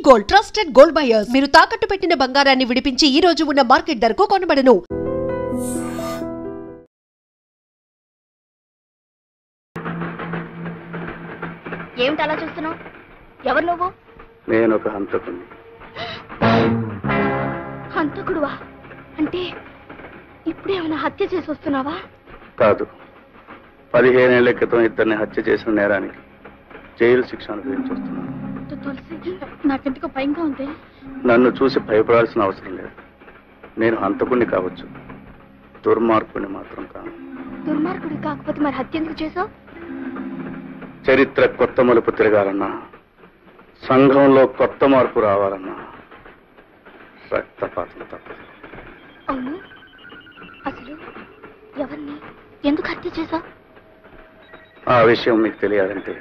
Gold, trusted gold buyers. మీరు తాకట్టు పెట్టిన బంగారాన్ని విడిపించి ఈ రోజు ఉన్న మార్కెట్ ధరకు కొనబడను. ఏమిటి అలా చూస్తున్నావు? ఎవరు నువ్వు? నేను ఒక హంతకుడిని. హంతకుడువా? అంటే ఇప్పుడేమైనా హత్య చేసి వస్తున్నావా? కాదు, 15 ఏళ్ల క్రితం ఇద్దరిని హత్య చేసిన నేరానికి జైలు శిక్ష అనుభవించి వస్తున్నాను. నాకెందుకో భయంగా ఉంది. నన్ను చూసి భయపడాల్సిన అవసరం లేదు. నేను హంతకుడిని కావచ్చు, దుర్మార్గుడిని మాత్రం కాను. దుర్మార్గుడి కాకపోతే మరి హత్య ఎందుకు చేసావు? చరిత్ర కొత్త మలుపు తిరగాలన్నా, సంఘంలో కొత్త మార్పు రావాలన్నా రక్తపాతం తప్పదు. అవును, అసలు ఎవరిని ఎందుకు హత్య చేసావు? ఆ విషయం మీకు తెలియాలంటే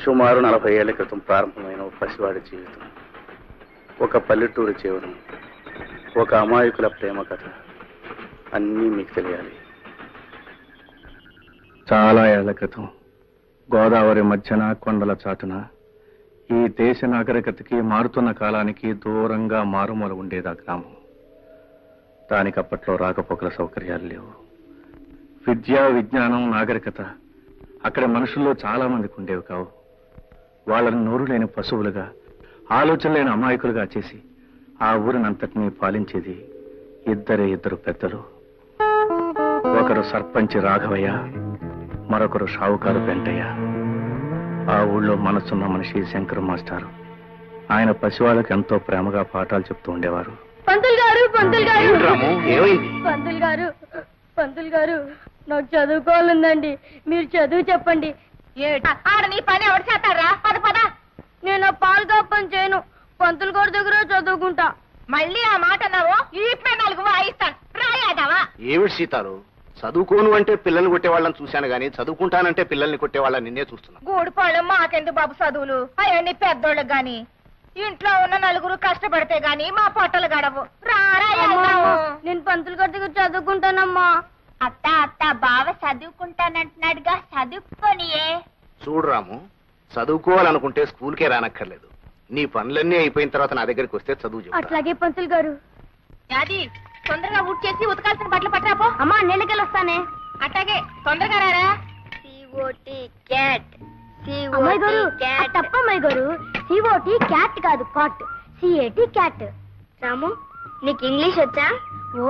సుమారు 40 ఏళ్ల క్రితం ప్రారంభమైన ఒక పసివాడి జీవితం, ఒక పల్లెటూరు జీవనం, ఒక అమాయకుల ప్రేమ కథ అన్నీ మీకు తెలియాలి. చాలా ఏళ్ల క్రితం గోదావరి మధ్యన కొండల చాటున ఈ దేశ నాగరికతకి మారుతున్న కాలానికి దూరంగా మారుమూల ఉండేది ఆ గ్రామం. దానికి అప్పట్లో రాకపోకల సౌకర్యాలు లేవు. విద్యా విజ్ఞానం నాగరికత అక్కడ మనుషుల్లో చాలా మందికి ఉండేవి కావు. వాళ్ళని నోరు లేని పశువులుగా, ఆలోచన లేని అమాయకులుగా చేసి ఆ ఊరినంతటినీ పాలించేది ఇద్దరు పెద్దలు. ఒకరు సర్పంచి రాఘవయ్య, మరొకరు షావుకారు వెంటయ్య. ఆ ఊళ్ళో మనసున్న మనిషి శంకర్ మాస్టారు. ఆయన పసివాళ్ళకి ఎంతో ప్రేమగా పాఠాలు చెప్తూ ఉండేవారు. పంతులు గారు నాకు చదువుకోవాలందండి, మీరు చదువు చెప్పండి. ఆడ నీ పని ఎవరు చేస్తారా? పద. నేను పాలు పని చేయను, పంతులు గారి దగ్గర చదువుకుంటా. మళ్ళీ ఆ మాట అన్నావు, ఈ 4 వాయిస్తాను రాయాదావా? ఏమిటి సీతారు, చదువుకోను అంటే పిల్లల్ని కొట్టేవాళ్ళని చూశాను గానీ చదువుకుంటానంటే పిల్లల్ని కొట్టేవాళ్ళని నిన్నే చూస్తున్నా. గూడిపాళెం మాకెందుకు బాబు చదువులు, అవన్నీ పెద్దోళ్ళకి గాని. ఇంట్లో ఉన్న 4 కష్టపడితే గాని మా పొట్టలు గడవు. నేను పంతులు గారి దగ్గర చదువుకుంటానమ్మా. అత్త బావ చదువుకుంటానంటున్నాడుగా, చదువుకోనియే. చూడు రాము, చదువుకోవాలనుకుంటే స్కూల్కే రానక్కర్లేదు. నీ పనులన్నీ అయిపోయిన తర్వాత నా దగ్గరికి వస్తే చదువు చెప్తా. అట్లాగే పంతులు గారు. యాది తొందరగా ఊట్ చేసి ఉతకాల్సిన బట్టలు పట్టరాపో. అమ్మా నేనకెళ్ళి వస్తానే. అట్లాగే తొందరగా రారా. తప్పమ్మాయి గారు, COT క్యాట్ కాదు, కాట్. CAT cat. రాము, నీకు ఇంగ్లీష్ వచ్చా? ఓ,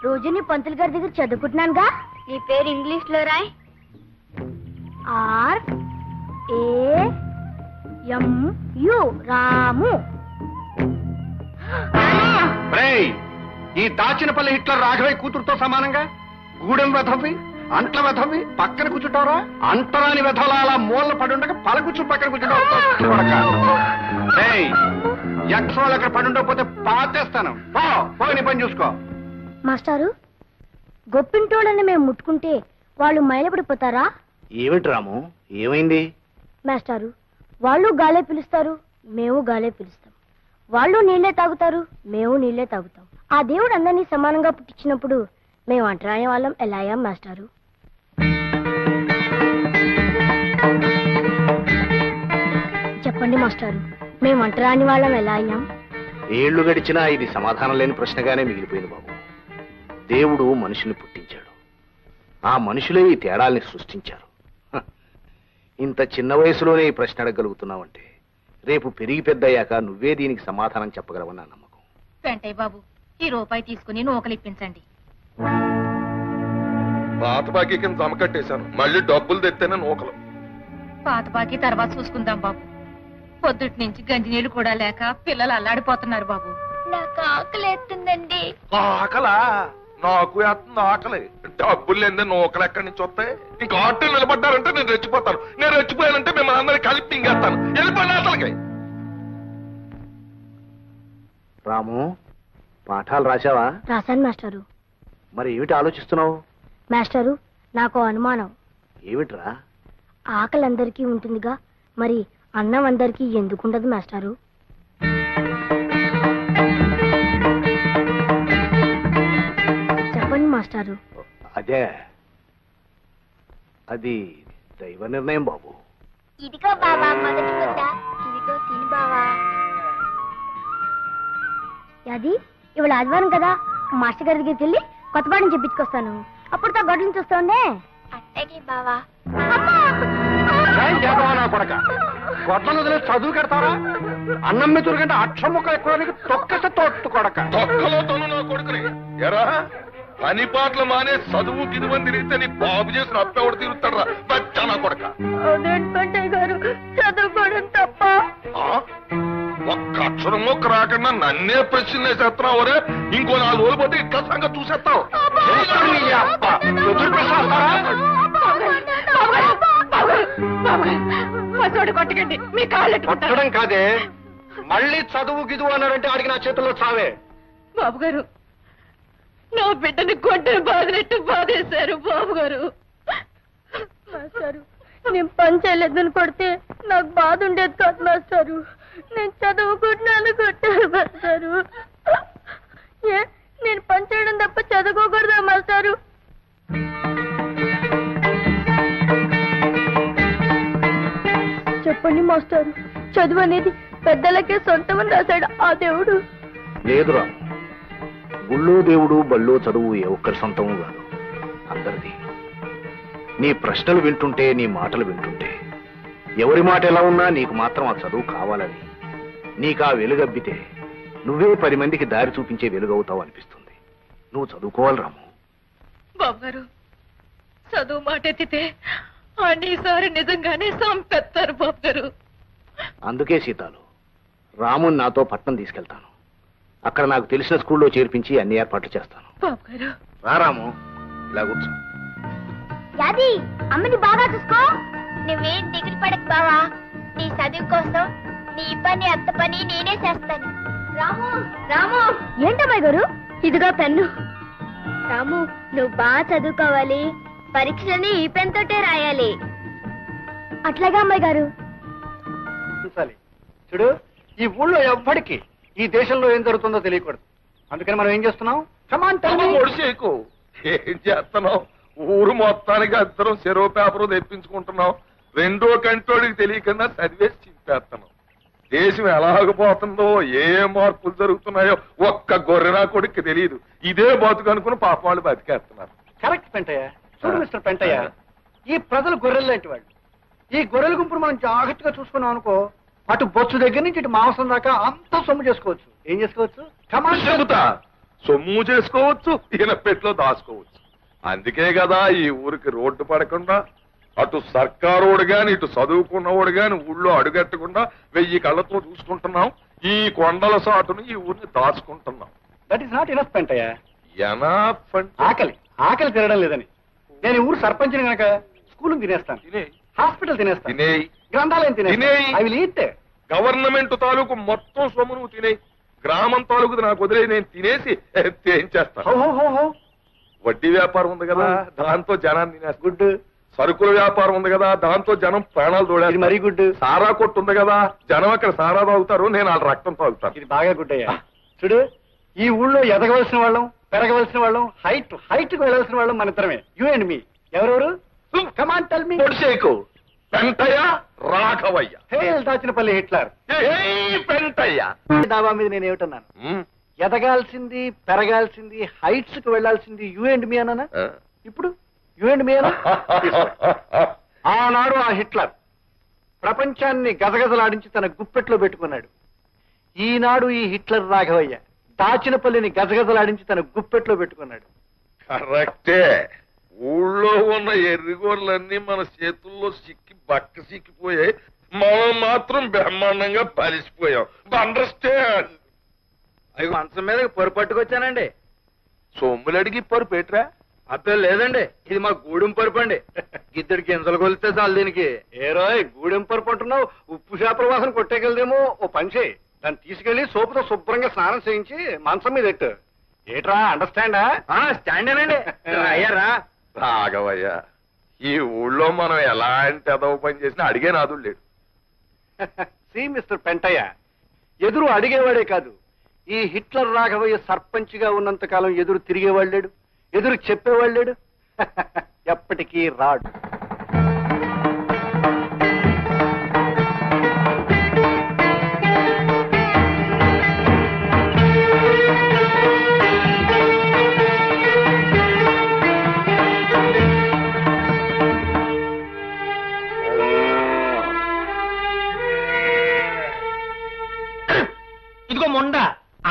రోజు నీ పంతులు గారి దగ్గర చదువుకుంటున్నానుగా. నీ పేరు ఇంగ్లీష్ లో రాయ్. RAMU, రాము. ఈ దాచినపల్లి హిట్లర్ రాఘవయ్య కూతురుతో సమానంగా గూడెం వెధవి, అంట్ల వెధవి పక్కన కూర్చుంటారా? అంటరాని వెధవల అలా మూలన పడుండగా పలకూర్చు పక్కన కూర్చుంటావు. యక్షవాళ్ళు అక్కడ పడుండకపోతే పాతేస్తాను. నీ పని చూసుకో. మాస్టారు, గొప్పింటోళ్ళని మేము ముట్టుకుంటే వాళ్ళు మైలపడిపోతారా? ఏమిటి రాము, ఏమైంది? మాస్టారు, వాళ్ళు గాలే పిలుస్తారు, మేము గాలే పిలుస్తాం. వాళ్ళు నీళ్లే తాగుతారు, మేము నీళ్లే తాగుతాం. ఆ దేవుడు అందరినీ సమానంగా పుట్టించినప్పుడు మేము అంటరాని వాళ్ళం ఎలా అయ్యాం మాస్టారు? చెప్పండి మాస్టారు, మేము అంటరాని వాళ్ళం ఎలా అయ్యాం? ఏళ్లు గడిచినా ఇది సమాధానం లేని ప్రశ్నగానే మిగిలిపోయింది బాబు. దేవుడు మనుషుల్ని పుట్టించాడు, ఆ మనుషులే ఈ తేడాల్ని సృష్టించారు. ఇంత చిన్న వయసులోనే ఈ ప్రశ్న అడగగలుగుతున్నావంటే రేపు పెరిగి పెద్దయ్యాక నువ్వే దీనికి సమాధానం చెప్పగలవన్న నమ్మకం. వెంటయ్య బాబు, ఈ రూపాయి తీసుకుని నూకలిప్పించండి. పాత బాకీ కింద జమ కట్టేశాను, మళ్ళీ డబ్బులు తెత్తేనే నూకలు. పాత బాకీ తర్వాత చూసుకుందాం బాబు. పొద్దుటి నుంచి గంజి నీళ్లు కూడా లేక పిల్లలు అల్లాడిపోతున్నారు బాబు. నాకు ఆకలి ఎత్తుందండి. ఆకలా? నాకు వేస్తుంది ఆకలి. డబ్బులు లేదే నూకలు ఎక్కడి నుంచి వస్తాయి? ఇంకా ఆటలు నిలబడ్డారంటే నేను రెచ్చిపోతాను. నేను రెచ్చిపోయానంటే మిమ్మల్ని అందరినీ కలిపి తింగేస్తాను. వెళ్ళిపోయిన అసలుకి. రాము, పాఠాలు రాశావా? రాశాను మాస్టారు. మరి ఏమిటి ఆలోచిస్తున్నావు? మాస్టారు, నాకు అనుమానం. ఏమిట్రా? ఆకలి అందరికీ ఉంటుందిగా, మరి అన్నం అందరికీ ఎందుకుండదు మాస్టారు? చెప్పండి మాస్టారు. అదే, అది దైవ నిర్ణయం బాబు. ఇదిగో బావా మొదటి ముద్ద. ఇదిగో తిని బావా. అది ఇవాళ ఆదివారం కదా, మాస్టర్ గారి దగ్గరికి వెళ్ళి కొత్త పాఠం చెప్పించుకొస్తాను. అప్పుడుతో గొడ్లను చూస్తుండే. అట్టకి బావా. కొడక గొడ్లను వదిలే చదువు కడతారా? అన్నం మెతురు కంటే అక్షం ముక్క ఎక్కువ తొక్కస తోట్టు కొడక. తొక్కలోతోను నా కొడుకుని ఎరా పని పాటలు మానే చదువు గిదువని తిరిగితే నీ బాబు చేసిన అప్పెవడు తిరుగుతాడరా బచ్చా నా కొడక. అదేంటంటే గారు, చదువుకోవడం తప్ప. ఒక్క అక్షరం మొక్క రాకుండా నన్నే ప్రశ్న వేసేస్తున్నావు రే. ఇంకో 4 రోజులు పోతే ఇట్లా సంగతి చూసేస్తావు. ఎదురు ప్రశ్న వస్తారా? కొట్టకండి, మీ కాళ్ళు కొట్టడం కాదే, మళ్ళీ చదువు గిదువు అన్నారంటే ఆడికి నా చేతుల్లో చావే. బాబు గారు, నా బిడ్డని కొట్టని బాధినట్టు బాధేశారు బాబు గారు. మాస్టారు, నేను పని చేయలేదని కొడితే నాకు బాధ ఉండేది కాదు మాస్టారు. నేను చదువుకుంటున్నాను కొట్టారు మాస్టారు. నేను పని చేయడం తప్ప చదువుకోకూడదా మాస్టారు? చెప్పండి మాస్టారు, చదువు అనేది పెద్దలకే సొంతమని రాశాడు ఆ దేవుడు. లేదురా, గుళ్ళో దేవుడు బళ్ళో చదువు ఏ ఒక్కరి సొంతము కాదు, అందరిది. నీ ప్రశ్నలు వింటుంటే, నీ మాటలు వింటుంటే, ఎవరి మాట ఎలా ఉన్నా నీకు మాత్రం ఆ చదువు కావాలని, నీకు ఆ వెలుగబ్బితే నువ్వే 10 మందికి దారి చూపించే వెలుగవుతావు అనిపిస్తుంది. నువ్వు చదువుకోవాలి రాము. బాబు గారు, చదువు మాట ఎత్తితే ఈసారి నిజంగానే సంపెత్తారు బాబు గారు. అందుకే సీతాలు, రాముని నాతో పట్నం తీసుకెళ్తాను. అక్కడ నాకు తెలిసిన స్కూల్లో చేర్పించి అన్ని ఏర్పాట్లు చేస్తాను. బాబు గారు, రా రాము, ఇలా కూర్చో. యాది, అమ్మని బాగా చూసుకో. నువ్వేం దిగులు పడకు బావా, నీ చదువు కోసం నీ పని అత్త పని నేనే చేస్తాను. రాము రాము. ఏంటమ్మాయి గారు, ఇదిగో పెన్ను. రాము, నువ్వు బాగా చదువుకోవాలి, పరీక్షలని ఈ పెన్ తోటే రాయాలి. అట్లాగా అమ్మాయి గారు. చూడు, ఈ ఊళ్ళో ఎవ్వడికి ఈ దేశంలో ఏం జరుగుతుందో తెలియకూడదు. అందుకని మనం ఏం చేస్తున్నాం? ఒడిసేకు ఏం చేస్తున్నావు? ఊరు మొత్తానికి అందరం చెరువు పేపరు తెప్పించుకుంటున్నాం. 2వ కంటోడికి తెలియకుండా చదివేసి చింపేస్తున్నాం. దేశం ఎలాగపోతుందో, ఏ మార్పులు జరుగుతున్నాయో ఒక్క గొర్రెనా కొడుక్కి తెలియదు. ఇదే బతుకు అనుకుని పాప వాళ్ళు బతికేస్తున్నారు. కరెక్ట్ పెంటయ్య. చూడు మిస్టర్ పెంటయ్య, ఈ ప్రజలు గొర్రెలు లాంటి వాళ్ళు. ఈ గొర్రెల గుంపును మనం జాగ్రత్తగా చూసుకున్నాం అనుకో, అటు బొచ్చు దగ్గర నుంచి ఇటు మాంసం దాకా అంతా సొమ్ము చేసుకోవచ్చు. ఏం చేసుకోవచ్చు? చెబుతా, సొమ్ము చేసుకోవచ్చు, ఈయన పెట్లో దాచుకోవచ్చు. అందుకే కదా ఈ ఊరికి రోడ్డు పడకుండా అటు సర్కారోడు గాని ఇటు చదువుకున్నవాడు గాని ఊళ్ళో అడుగట్టకుండా 1000 కళ్ళతో చూసుకుంటున్నాం. ఈ కొండల సాటును ఈ ఊరిని దాచుకుంటున్నాం. That is not enough Pentayya. Enough అంటే ఆకలి తినడం లేదని. నేను ఈ ఊరు సర్పంచిని కనుక స్కూల్ తినేస్తాను, హాస్పిటల్ తినేస్తాను, గ్రంథాలయం తినేయి. I will eat. గవర్నమెంట్ తాలూకు మొత్తం సొమ్ము నువ్వు తినేయి, గ్రామం తాలూకు నాకు వదిలే నేను తినేసి ఏం చేస్తాను. వడ్డీ వ్యాపారం ఉంది కదా, దాంతో జనాన్ని తినేస్తా. గుడ్. సరుకుల వ్యాపారం ఉంది కదా, దాంతో జనం ప్రాణాలు తోడారు. మరీ గుడ్. సారా కొట్టు ఉంది కదా, జనం అక్కడ సారా తాగుతారు, నేను వాళ్ళ రక్తం తాగుతాను. ఇది బాగా గుడ్ అయ్యా. చూడు, ఈ ఊళ్ళో ఎదగవలసిన వాళ్ళం, పెరగవలసిన వాళ్ళం, హైట్ కు వెళ్ళవలసిన వాళ్ళం మన ఇద్దరమే. You and me. ఎవరెవరు? Come on tell me. పొడిసేకు. పెంటయ్య, రాఘవయ్య. దాచినపల్లి హిట్లర్. పెంటయ్య. దావా మీద నేను ఏమిటన్నాను? ఎదగాల్సింది, పెరగాల్సింది, హైట్స్ కు వెళ్లాల్సింది యూ అండ్ మీ అన్నానా? ఇప్పుడు యూ అండ్ మీ అన్నా? ఆనాడు ఆ హిట్లర్ ప్రపంచాన్ని గజగజలాడించి తన గుప్పెట్లో పెట్టుకున్నాడు. ఈనాడు ఈ హిట్లర్ రాఘవయ్య దాచినపల్లిని గజగజలాడించి తన గుప్పెట్లో పెట్టుకున్నాడు. కరెక్టే. ఊళ్ళో ఉన్న ఎర్రిగోర్లన్నీ మన చేతుల్లో సిక్కిపోయాయి. మనం మాత్రం బ్రహ్మాండంగా పరిసిపోయాం. అండర్స్టాండ్? అవి మంచం మీద పొరు పట్టుకొచ్చానండి. సొమ్ములు అడిగి పరుపు పెట్టరా? అర్థం లేదండి, ఇది మా గూడెం పరుపు అండి. ఇద్దరు గింజలు కొలిస్తే చాలు దీనికి. ఏరోయ్, గూడెం పరుపు అంటున్నావు, ఉప్పు చేపల వాసన కొట్టేకెళ్దేమో. ఓ పని చేయి, దాన్ని తీసుకెళ్లి సోపుతో శుభ్రంగా స్నానం చేయించి మంచం మీద ఎట్టు. ఏట్రా, అండర్స్టాండా? స్టాండేనండి. అయ్యారా రాఘవయ్య, ఈ ఊళ్ళో మనం ఎలాంటి అదవ పని చేసినా అడిగే నాదుడు లేడు. సి మిస్టర్ పెంటయ్య, ఎదురు అడిగేవాడే కాదు, ఈ హిట్లర్ రాఘవయ్య సర్పంచ్ గా ఉన్నంత కాలం ఎదురు తిరిగేవాడు లేడు, ఎదురు చెప్పేవాడు లేడు. ఎప్పటికీ రాడు. ముండ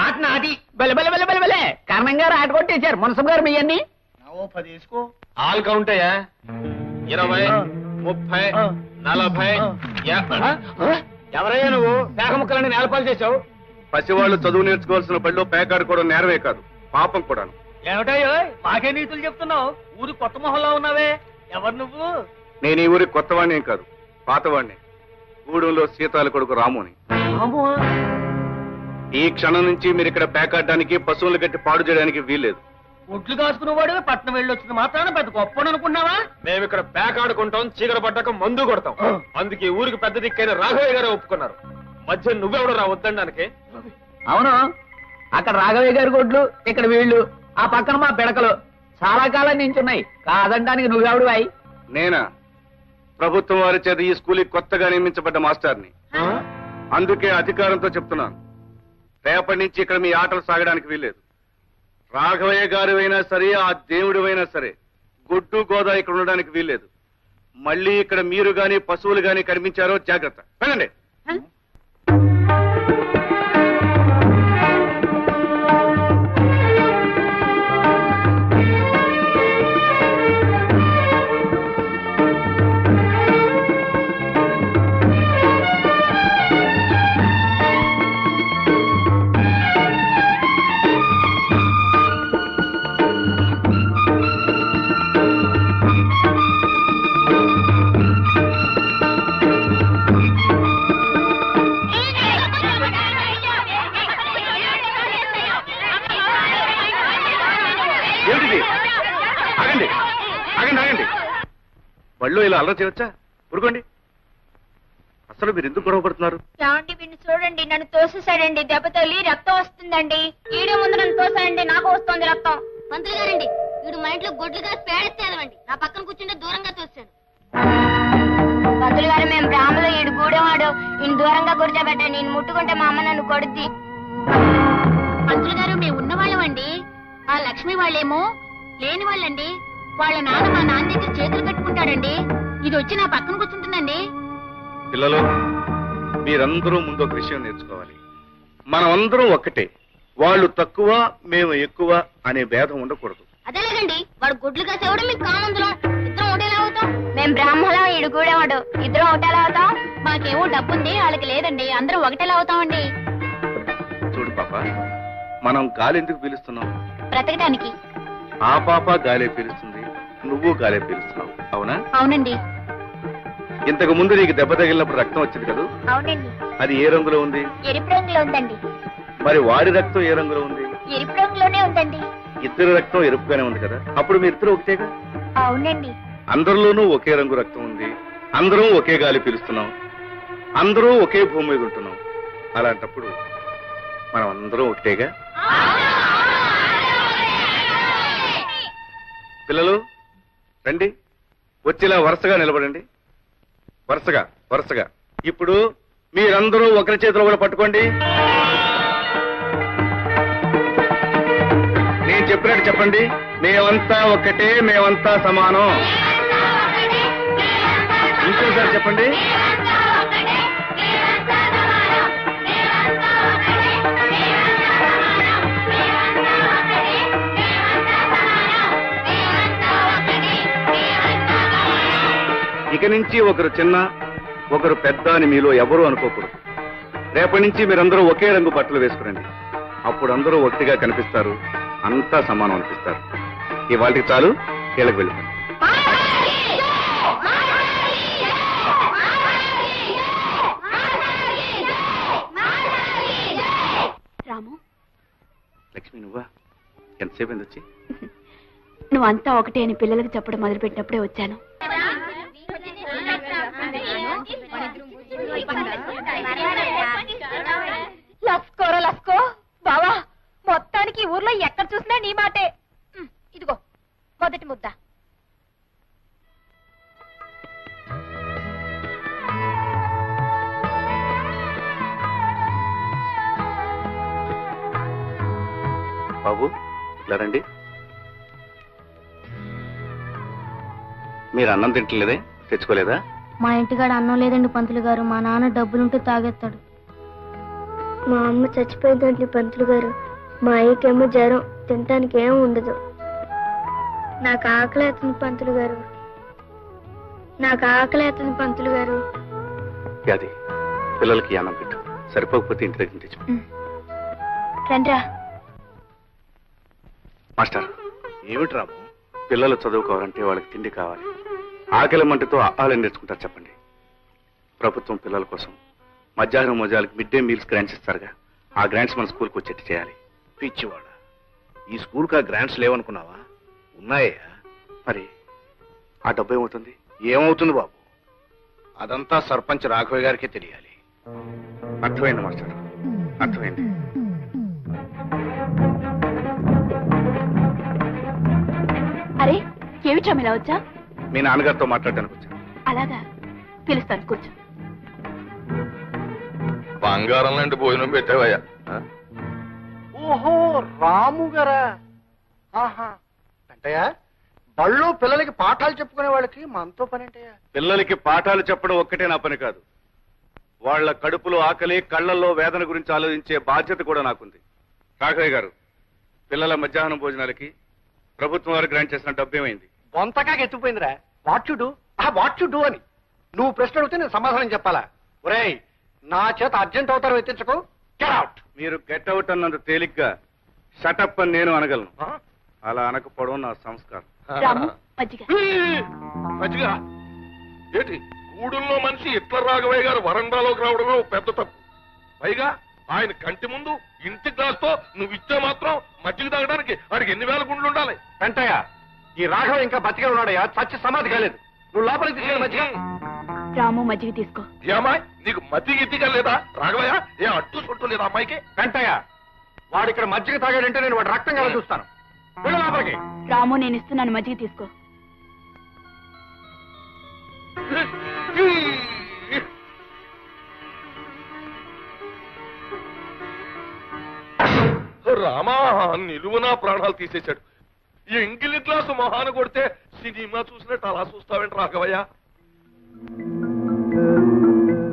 ఆట నాటి బెలబెలబెలబెలబెలే కరణం గారు ఆట కొట్టేశారు మునసం గారు మీ అన్ని 10 వేసుకో. ఆల్ కౌంట్ అయ్యా 20, 30, 40. ఎవరయ్యా నువ్వు పేక ముక్కలని నేలపాలు చేశావు? పసివాళ్ళు చదువు నేర్చుకోవాల్సిన బడిలో పేకాడుకోవడం నేరమే కాదు, పాపం కూడాను. ఏమిటయ్యో మాకే నీతులు చెప్తున్నావు? ఊరు కొత్త మొహంలో ఉన్నావే, ఎవరు నువ్వు? నేను ఈ ఊరి కొత్తవాణ్ణేం కాదు, పాతవాణ్ణి. గూడెంలో సీతాల కొడుకు రాముని. ఈ క్షణం నుంచి మీరు ఇక్కడ పేకాడడానికి, పశువులు గట్టి పాడు చేయడానికి వీల్లేదు. ఒడ్లు కాసుకునేవాడు పట్నం వెళ్ళి వచ్చింది మాత్రాన పెద్ద గొప్ప అనుకున్నావా? మేము ఇక్కడ పేకాడుకుంటాం, చీకటి పడ్డాక మందు కొడతాం. అందుకే ఊరికి పెద్ద దిక్కైన రాఘవయ్య గారు ఒప్పుకున్నారు. మధ్య నువ్వెవడు రా వద్దడానికి? అవును, అక్కడ రాఘవయ్య గారి గొడ్లు, ఇక్కడ వీళ్ళు, ఆ పక్కన మా పిడకలు చాలా కాలం నుంచి ఉన్నాయి. కాదంటానికి నువ్వెవడు అయి? నేనా? ప్రభుత్వం వారి చేత ఈ స్కూల్కి కొత్తగా నియమించబడ్డ మాస్టర్ని. అందుకే అధికారంతో చెప్తున్నాను, రేపటి నుంచి ఇక్కడ మీ ఆటలు సాగడానికి వీల్లేదు. రాఘవయ్య గారు అయినా సరే, ఆ దేవుడు అయినా సరే, గొడ్డు గోదా ఇక్కడ ఉండడానికి వీల్లేదు. మళ్ళీ ఇక్కడ మీరు గాని పశువులు గాని కనిపించారో జాగ్రత్త. వెళ్ళండి. బళ్ళు ఇలా అల్లరి చేయవచ్చా? ఊరుకోండి. అసలు మీరు ఎందుకు గొడవ పడుతున్నారు? ఏమండి వీడిని చూడండి, నన్ను తోసేసాడండి. దెబ్బ తగిలి రక్తం వస్తుందండి. ఈడే ముందు నన్ను తోసాడండి, నాకు వస్తుంది రక్తం. మంత్రి గారండి, వీడు మా ఇంట్లో గొడ్లు కాసి పేడేస్తేదండి. నా పక్కన కూర్చుంటే దూరంగా తోసాడు. మంత్రులు గారు, మేము బ్రాహ్మలో ఈడు గూడెవాడు, ఈయన దూరంగా కూర్చోబెట్టండి. నేను ముట్టుకుంటే మా అమ్మ నన్ను కొడుద్ది. మంత్రులు గారు, మేము ఉన్నవాళ్ళమండి. ఆ లక్ష్మి వాళ్ళేమో లేని వాళ్ళండి. వాళ్ళ నాన్న మా నాన్న దగ్గర చేతులు కట్టుకుంటాడండి. ఇది వచ్చి నా పక్కన కూర్చుంటుందండి. పిల్లలు, మీరందరూ ముందు ఒక విషయం నేర్చుకోవాలి. మనమందరం ఒక్కటే. వాళ్ళు తక్కువ, మేము ఎక్కువ అనే భేదం ఉండకూడదు. అదేలేదండి, వాడు గుడ్లు కాసేవాడు, మీకు కామందులం. ఇద్దరం ఒకటేలా అవుతాం? మేము బ్రాహ్మణం, ఈడు గూడేవాడు, ఇద్దరం ఒకటేలా అవుతాం? మాకేమో డబ్బుంది, వాళ్ళకి లేదండి. అందరం ఒకటేలా అవుతామండి. చూడు పాప, మనం గాలి ఎందుకు పీలుస్తున్నాం? బ్రతకడానికి. ఆ పాప గాలే పీలుస్తుంది, నువ్వు గాలే పీలుస్తున్నావు. అవునా? అవునండి. ఇంతకు ముందు నీకు దెబ్బ తగిలినప్పుడు రక్తం వచ్చింది కదా? అవునండి. అది ఏ రంగులో ఉంది? ఎరుపు రంగులో ఉందండి. మరి వాడి రక్తం ఏ రంగులో ఉంది? ఎరుపు రంగులోనే ఉందండి. ఇద్దరు రక్తం ఎరుపుగానే ఉంది కదా? అప్పుడు మీ ఇద్దరు ఒకటేగా? అవునండి. అందరిలోనూ ఒకే రంగు రక్తం ఉంది, అందరం ఒకే గాలి పీలుస్తున్నాం, అందరూ ఒకే భూమి మీద ఉంటున్నాం. అలాంటప్పుడు మనం అందరం ఒకటేగా? పిల్లలు రండి, వచ్చేలా వరుసగా నిలబడండి. వరుసగా వరుసగా. ఇప్పుడు మీరందరూ ఒకరి చేతిలో కూడా పట్టుకోండి. నేను చెప్పినట్టు చెప్పండి. మేమంతా ఒక్కటే, మేమంతా సమానం. ఇంకోసారి చెప్పండి. ఇక నుంచి ఒకరు చిన్న, ఒకరు పెద్ద అని మీలో ఎవరూ అనుకోకూడదు. రేపటి నుంచి మీరందరూ ఒకే రంగు బట్టలు వేసుకురండి. అప్పుడు అందరూ ఒకటిగా కనిపిస్తారు, అంతా సమానం అనిపిస్తారు. ఇవాళకి చాలు, కీళ్ళకి వెళ్ళిపోండి. రాము, లక్ష్మి నువ్వా? ఎంతసేపు అయింది వచ్చి? నువ్వంతా ఒకటే అని పిల్లలకు చెప్పడం మొదలుపెట్టినప్పుడే వచ్చాను. లస్కోరా లస్కో బావా, మొత్తానికి ఊర్లో ఎక్కడ చూసినా నీ మాటే. ఇదిగో మొదటి ముద్ద. బాబు ఇలా రండి. మీరు అన్నం తింటలేదే? తెచ్చుకోలేదా? మా ఇంటికాడ అన్నం లేదండి పంతులు గారు. మా నాన్న డబ్బులుంటే తాగేస్తాడు. మా అమ్మ చచ్చిపోయిందండి పంతులు గారు. మా అయ్యకేమో జ్వరం, తినటానికి ఏం ఉండదు. నాకు ఆకలి అవుతుంది పంతులు గారు. నాకు ఆకలి అవుతుంది పంతులు గారు. అది పిల్లలకి అన్నం పెట్టు, సరిపోకపోతే ఇంటి దగ్గర తెచ్చు. రండ్రా. మాస్టర్, ఏమిటి రాము? పిల్లలు చదువుకోవాలంటే వాళ్ళకి తిండి కావాలి. ఆకలి మంటతో ఆహారం నేర్చుకుంటారు చెప్పండి. ప్రభుత్వం పిల్లల కోసం మధ్యాహ్నం మోజాలకు మిడ్ డే మీల్స్ గ్రాంట్స్ ఇస్తారుగా, ఆ గ్రాంట్స్ మన స్కూల్కి వచ్చేట్టు చేయాలి. పిచ్చివాడ, ఈ స్కూల్కి ఆ గ్రాంట్స్ లేవనుకున్నావా? ఉన్నాయా? మరి ఆ డబ్బు ఏమవుతుంది? ఏమవుతుంది బాబు, అదంతా సర్పంచ్ రాఘవయ్య గారికే తెలియాలి. అర్థమైంది మాస్టర్, అర్థమైంది. అరే ఏమిటా ఇలా వచ్చా? మీ నాన్నగారితో మాట్లాడడానికి వచ్చాను. అలాగా, పిలుస్తాను, కూర్చో. బంగారం లాంటి భోజనం పెట్టావయ్యా. ఓహో, రాము గారా? అంటయ్యా, బళ్ళు పిల్లలకి పాఠాలు చెప్పుకునే వాళ్ళకి మనతో పని అంటయ్యా. పిల్లలకి పాఠాలు చెప్పడం ఒక్కటే నా పని కాదు, వాళ్ళ కడుపులో ఆకలి, కళ్లల్లో వేదన గురించి ఆలోచించే బాధ్యత కూడా నాకుంది. రాఘవయ్య గారు, పిల్లల మధ్యాహ్నం భోజనాలకి ప్రభుత్వం వారు గ్రాంట్ చేసిన డబ్బు ఏమైంది? బొంతగా ఎత్తుపోయిందిరా. వాట్ యు డూ అని నువ్వు ప్రశ్న అడిగితే నేను సమాధానం చెప్పాలా? ఒరేయ్, నా చేత అర్జెంట్ అవుతారు ఎత్తించకు. Get out. మీరు గెట్ అవుట్ అన్నంత తేలిగ్గా షటప్ అని నేను అనగలను. అలా అనకపోవడం నా సంస్కారం. మంచిగా ఏంటి, గూడుల్లో మనిషి ఇట్ల రాఘవయ్య గారు వరండాలోకి రావడమే పెద్ద తప్పు. పైగా ఆయన కంటి ముందు ఇంటి గ్లాస్తో నువ్వు ఇచ్చే మాత్రం మజ్జిగ తాగడానికి వాడికి ఎన్ని వేల గుండ్లు ఉండాలి? వెంటయ్య, ఈ రాఘవ ఇంకా బతికే ఉన్నాడయ్యా, చచ్చి సమాధి కాలేదు. నువ్వు లోపలికి తీసుకెళ్ళి మజ్జిగ. రాము, మజ్జిగ తీసుకో. ఏ అమ్మాయి, నీకు మజ్జిగ ఇద్దిగా లేదా రాఘవయ్య? ఏ అడ్డు చుట్టూ లేదా అమ్మాయికి? వెంటయ్య, వాడు ఇక్కడ మజ్జిగ తాగాడంటే నేను వాడు రక్తం కదా చూస్తాను. వెళ్ళు లోపలికి. రాము, నేను ఇస్తున్నాను, మజ్జిగ తీసుకో. రామా, నిలువునా ప్రాణాలు తీసేశాడు. ఈ ఎంగిలి గ్లాసు మొహాన కొడితే సినిమా చూసినట్టు అలా చూస్తావేంటి రాఘవయ్య?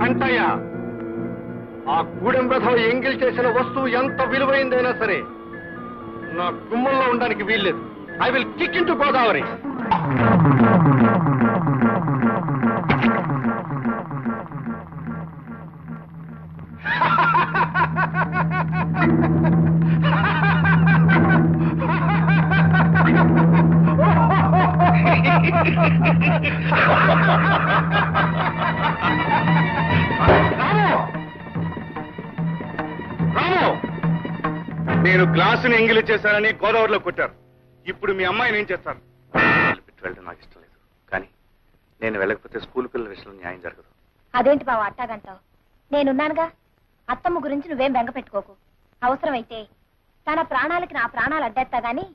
వెంటయ్య, ఆ గూడెం రథం ఎంగిల్ చేసిన వస్తువు ఎంత విలువైందైనా సరే నా గుమ్మంలో ఉండడానికి వీల్లేదు. I will kick in to Godavari. నేను గ్లాసుని ఎంగిలి చేశానని గోదావరిలో కొట్టారు. ఇప్పుడు మీ అమ్మాయిని ఏం చేస్తారు? పెట్టి వెళ్ళడం నాకు ఇష్టం లేదు, కానీ నేను వెళ్ళకపోతే స్కూల్ పిల్లల విషయంలో న్యాయం జరగదు. అదేంటి బావ అట్టాగంటావు? నేనున్నానుగా. అత్తమ్మ గురించి నువ్వేం బెంగ పెట్టుకోకు. అవసరమైతే తన ప్రాణాలకి నా ప్రాణాలు అడ్డేస్తా గాని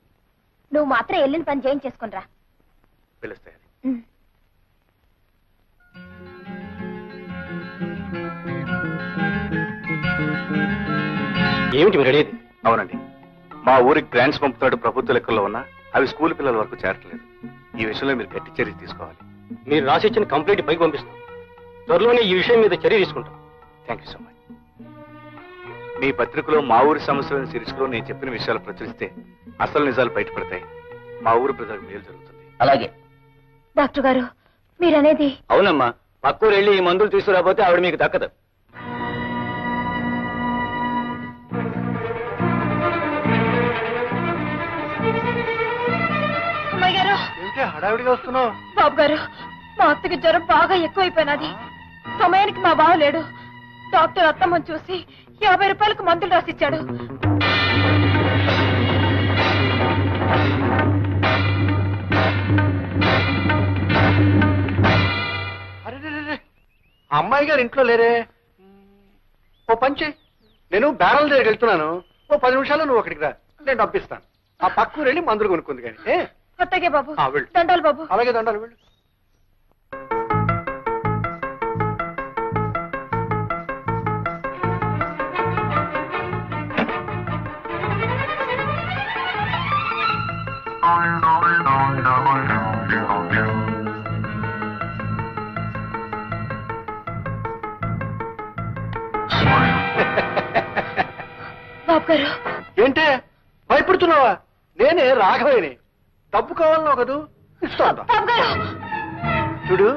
నువ్వు మాత్రం వెళ్ళిన పని చేయించేసుకునిరా. పిలుస్తాయి. ఏమిటి మీరు అడిగేది? అవునండి, మా ఊరికి గ్రాంట్స్ పంపుతాడు ప్రభుత్వ లెక్కల్లో ఉన్నా అవి స్కూల్ పిల్లల వరకు చేరట్లేదు. ఈ విషయంలో మీరు గట్టి చర్య తీసుకోవాలి. మీరు రాసిచ్చిన కంప్లైంట్ పైకి పంపిస్తాం. త్వరలోనే ఈ విషయం మీద చర్య తీసుకుంటాం. Thank you so much. మీ పత్రికలో మా ఊరి సమస్యలను శీర్షికలో నేను చెప్పిన విషయాలు ప్రచురిస్తే అసలు నిజాలు బయటపడతాయి. మా ఊరు ప్రజలకు మేలు జరుగుతుంది. అలాగే డాక్టర్ గారు, మీరనేది? అవునమ్మా, పక్కూరు వెళ్ళి ఈ మందులు తీసుకురాకపోతే ఆవిడ మీకు దక్కదు. అమ్మాయి గారు, హడావిడిగా వస్తున్నావు? బాబు గారు, మా అత్తకి జ్వరం బాగా ఎక్కువైపోయినది. సమయానికి మా బావ లేడు. డాక్టర్ అత్తమ్మని చూసి 50 రూపాయలకు మందులు రాసిచ్చాడు. అరే, అమ్మాయి గారు ఇంట్లో లేరే? ఓ పంచి, నేను బేరాల దగ్గరికి వెళ్తున్నాను. ఓ 10 నిమిషాల్లో నువ్వు అక్కడికి రా, నేను డబ్బిస్తాను. ఆ పక్కూరు వెళ్ళి మందులు కొనుక్కుంది కానీ. అత్తగే బాబు. వెళ్ళు. దండాలు బాబు. అలాగే దండాలు, వెళ్ళు. బాబు గారు ఏంటే భయపడుతున్నావా? నేనే రాఘవేని. డబ్బు కావాలన్నావు కదూ, ఇస్తాను. బాబు గారు చూడు,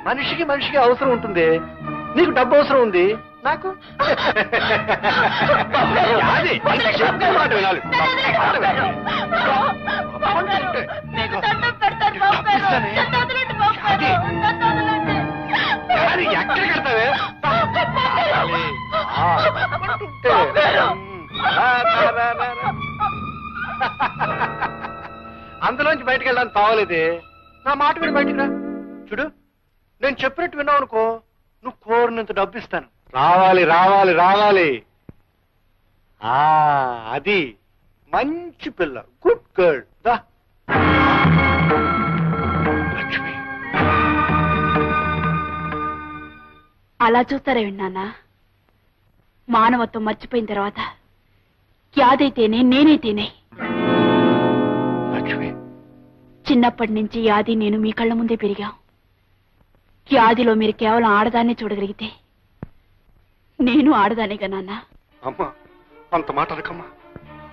మనిషికి అవసరం ఉంటుంది. నీకు డబ్బు అవసరం ఉంది, నాకు ఎక్కడ కడతావే? అందులోంచి బయటకు వెళ్ళడానికి తావలేదే. నా మాట విని బయటికి రా. చూడు, నేను చెప్పినట్టు విన్నావు అనుకో, నువ్వు కోరినంత డబ్బు ఇస్తాను. రావాలి రావాలి రావాలి. అది మంచి పిల్ల, గుడ్ గర్ల్. దా లక్ష్మి. అలా చూస్తారే విన్నానా? మానవత్వం మర్చిపోయిన తర్వాత యాదైతేనే నేనైతేనే. లక్ష్మి, చిన్నప్పటి నుంచి యాది నేను మీ కళ్ళ ముందే పెరిగాం. యాదిలో మీరు కేవలం ఆడదాన్నే చూడగలిగితే నేను ఆడదానేగా నాన్న. అమ్మా, అంత మాట అనకమ్మా,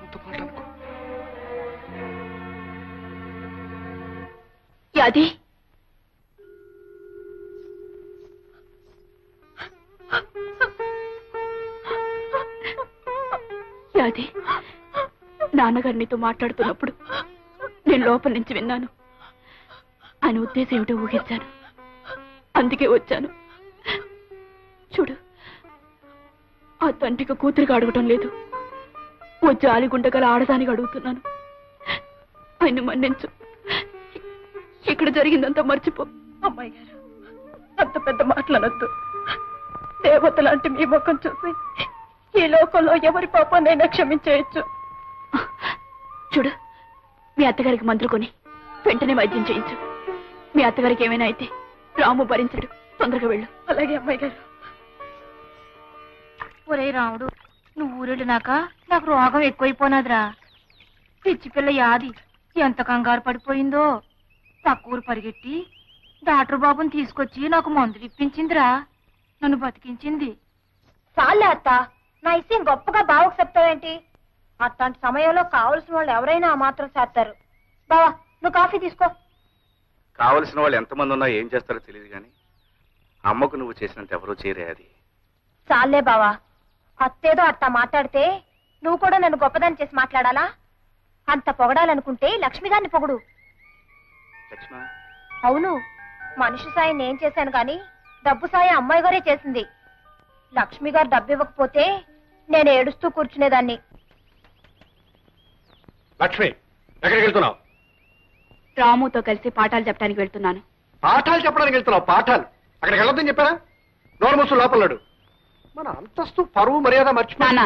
అంత మాట అనుకో. యాది, యాది, నాన్నగారు నీతో మాట్లాడుతున్నప్పుడు నేను లోపల నుంచి విన్నాను. ఆయన ఉద్దేశం ఏమిటో ఊహించాను, అందుకే వచ్చాను. చూడు, ఆ తండ్రికి కూతురికి అడగటం లేదు, ఓ జాలిగుండగల ఆడదానికి అడుగుతున్నాను. ఆయన మన్నించు, ఇక్కడ జరిగిందంతా మర్చిపో. అమ్మాయి గారు, అంత పెద్ద మాటలనొద్దు. దేవత లాంటి మీ ముఖం చూసి ఈ లోకంలో ఎవరి పాపాన్నైనా క్షమించేయచ్చు. చూడు, మీ అత్తగారికి మందులు కొని వెంటనే వైద్యం చేయించు. మీ అత్తగారికి ఏమైనా అయితే రాము భరించడు. తొందరగా వెళ్ళు. అలాగే అమ్మాయి గారు. ఒరే రాముడు, నువ్వు ఊరెళ్ళినాక నాకు రోగం ఎక్కువైపోనాదిరా. పిచ్చి పిల్ల యాది ఎంత కంగారు పడిపోయిందో. పక్క ఊరు పరిగెట్టి డాక్టర్ బాబుని తీసుకొచ్చి నాకు మందులు ఇప్పించిందిరా. నన్ను బతికించింది. చాలే అత్త, నా ఇష్టం గొప్పగా బావకు చెప్తావేంటి? అట్లాంటి సమయంలో కావలసిన వాళ్ళు ఎవరైనా ఆ మాత్రం చేస్తారు. బావా, నువ్వు కాఫీ తీసుకో. కావలసిన వాళ్ళు ఎంతమంది ఉన్నా ఏం చేస్తారో తెలియదు కానీ అమ్మకు నువ్వు చేసినంత ఎవరూ చేరే. అది చాలే బావా, అత్తేదో అట్టా మాట్లాడితే నువ్వు కూడా నన్ను గొప్పదాన్ని చేసి మాట్లాడాలా? అంత పొగడాలనుకుంటే లక్ష్మి గారిని పొగుడు. లక్ష్మ, అవును, మనిషి సాయం నేను చేశాను గాని డబ్బు సాయం అమ్మాయి గారే చేసింది. లక్ష్మి గారు డబ్బు ఇవ్వకపోతే నేను ఏడుస్తూ కూర్చునేదాన్ని. లక్ష్మి, ఎక్కడికి వెళ్తున్నావు? రాముతో కలిసి పాఠాలు చెప్పడానికి వెళ్తున్నాను. పాఠాలు చెప్పడానికి వెళ్తున్నావు? పాఠాలు అక్కడికి వెళ్ళొద్దని చెప్పారా? నోరు మూసు లోపలడు. మన అంతస్తు పరువు మర్యాద మర్చిపోయినా. నాన్న,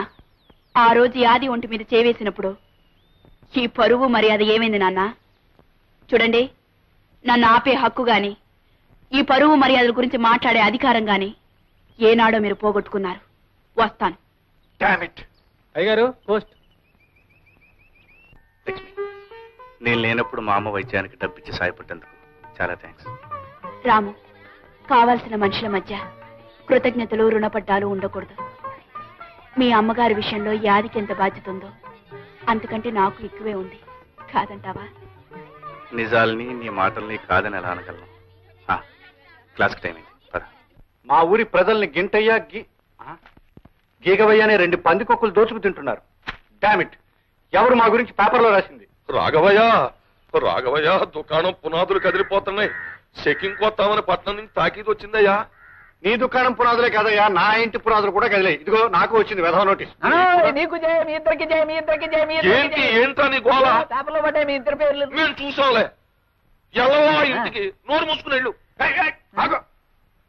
ఆ రోజు యాది ఒంటి మీద చేవేసినప్పుడు ఈ పరువు మర్యాద ఏమైంది నాన్న? చూడండి, నన్ను ఆపే హక్కు గాని ఈ పరువు మర్యాదల గురించి మాట్లాడే అధికారం గాని ఏనాడో మీరు పోగొట్టుకున్నారు. వస్తాను. అయ్యగారు, పోస్ట్. లక్ష్మి, నేను లేనప్పుడు మా అమ్మ వైద్యానికి డబ్బిచ్చి సాయపడ్డందుకు చాలా థ్యాంక్స్. రాము, కావాల్సిన మనుషుల మధ్య కృతజ్ఞతలు రుణపడ్డాలు ఉండకూడదు. మీ అమ్మగారి విషయంలో యాదికి ఎంత బాధ్యత ఉందో అంతకంటే నాకు ఎక్కువే ఉంది. కాదంటావా? నిజాల్ని నీ మాటల్ని కాదని ఎలా అనగలను? క్లాస్కి టైం అయింది, పద. మా ఊరి ప్రజల్ని గింటయ్య గీగవయ్య అనే 2 పందికొక్కులు దోచుకు తింటున్నారు. డామిట్, ఎవరు మా గురించి పేపర్లో రాసింది? రాఘవయ్య, దుకాణం పునాదులు కదిలిపోతున్నాయి. చెకింగ్ కొత్తామని పట్నం నుంచి తాకీదు వచ్చిందయ్యా. నీ దుకాణం పునాదులే కదయ్యా, నా ఇంటి పునాదులు కూడా కదిలే. ఇదిగో నాకు వచ్చింది వెధవ నోటీస్. నీకు జయ, మీ ఇద్దరికి జయ, మీ ఇద్దరికి జయ, మీ ఏంటి ఏంటా నీ గోళ? పేపర్లో పడ్డాయి మీ ఇద్దరు పేర్లు. మేము చూసాంలే. ఎల్లవా ఇంటికి, నోరు మూసుకుని వెళ్ళు.